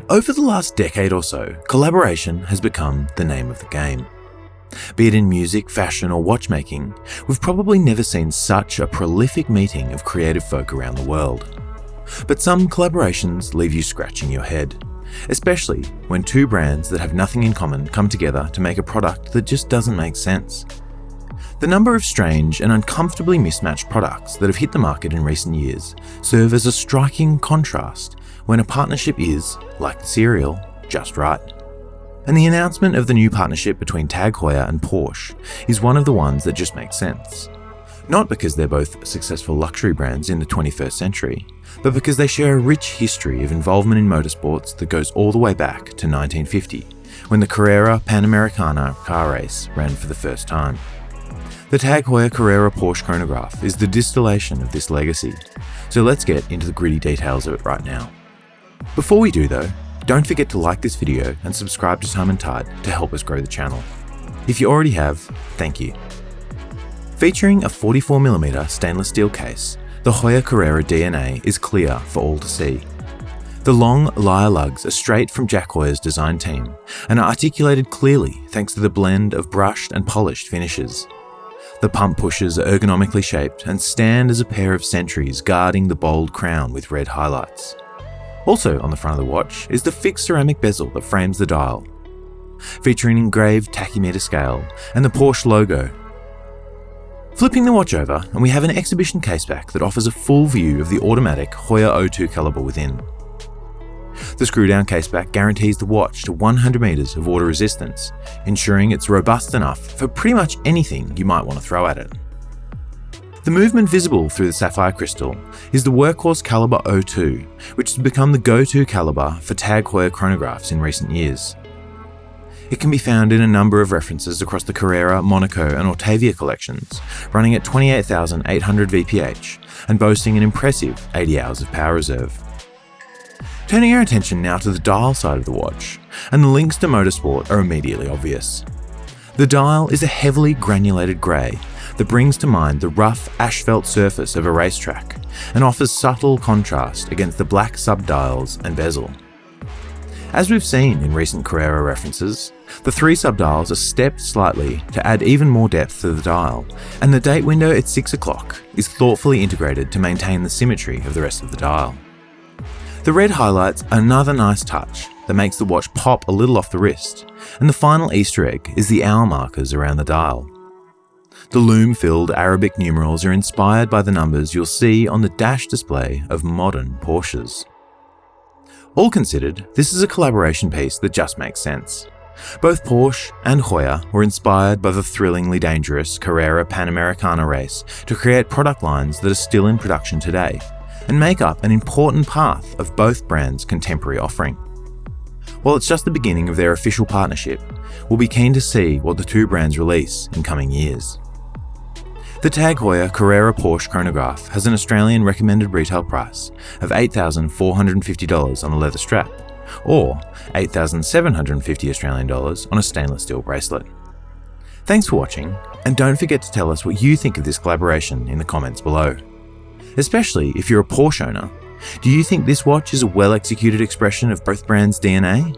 Over the last decade or so, collaboration has become the name of the game. Be it in music, fashion, or watchmaking, we've probably never seen such a prolific meeting of creative folk around the world. But some collaborations leave you scratching your head, especially when two brands that have nothing in common come together to make a product that just doesn't make sense. The number of strange and uncomfortably mismatched products that have hit the market in recent years serve as a striking contrast when a partnership is, like the cereal, just right. And the announcement of the new partnership between TAG Heuer and Porsche is one of the ones that just makes sense. Not because they're both successful luxury brands in the 21st century, but because they share a rich history of involvement in motorsports that goes all the way back to 1950, when the Carrera Panamericana car race ran for the first time. The TAG Heuer Carrera Porsche Chronograph is the distillation of this legacy, so let's get into the gritty details of it right now. Before we do though, don't forget to like this video and subscribe to Time+Tide to help us grow the channel. If you already have, thank you. Featuring a 44mm stainless steel case, the Heuer Carrera DNA is clear for all to see. The long lyre lugs are straight from Jack Heuer's design team and are articulated clearly thanks to the blend of brushed and polished finishes. The pump pushers are ergonomically shaped and stand as a pair of sentries guarding the bold crown with red highlights. Also on the front of the watch is the fixed ceramic bezel that frames the dial, featuring engraved tachymeter scale and the Porsche logo. Flipping the watch over, and we have an exhibition caseback that offers a full view of the automatic Heuer O2 caliber within. The screw-down caseback guarantees the watch to 100 meters of water resistance, ensuring it's robust enough for pretty much anything you might want to throw at it. The movement visible through the sapphire crystal is the workhorse caliber O2, which has become the go-to caliber for TAG Heuer chronographs in recent years. It can be found in a number of references across the Carrera, Monaco and Autavia collections, running at 28,800 VPH and boasting an impressive 80 hours of power reserve. Turning our attention now to the dial side of the watch, and the links to motorsport are immediately obvious. The dial is a heavily granulated grey that brings to mind the rough asphalt surface of a racetrack and offers subtle contrast against the black subdials and bezel. As we've seen in recent Carrera references, the three subdials are stepped slightly to add even more depth to the dial, and the date window at 6 o'clock is thoughtfully integrated to maintain the symmetry of the rest of the dial. The red highlights are another nice touch that makes the watch pop a little off the wrist, and the final Easter egg is the hour markers around the dial. The loom-filled Arabic numerals are inspired by the numbers you'll see on the dash display of modern Porsches. All considered, this is a collaboration piece that just makes sense. Both Porsche and Heuer were inspired by the thrillingly dangerous Carrera Panamericana race to create product lines that are still in production today and make up an important part of both brands' contemporary offering. While it's just the beginning of their official partnership, we'll be keen to see what the two brands release in coming years. The TAG Heuer Carrera Porsche chronograph has an Australian recommended retail price of $8,450 on a leather strap, or $8,750 Australian dollars on a stainless steel bracelet. Thanks for watching, and don't forget to tell us what you think of this collaboration in the comments below. Especially if you're a Porsche owner, do you think this watch is a well-executed expression of both brands' DNA?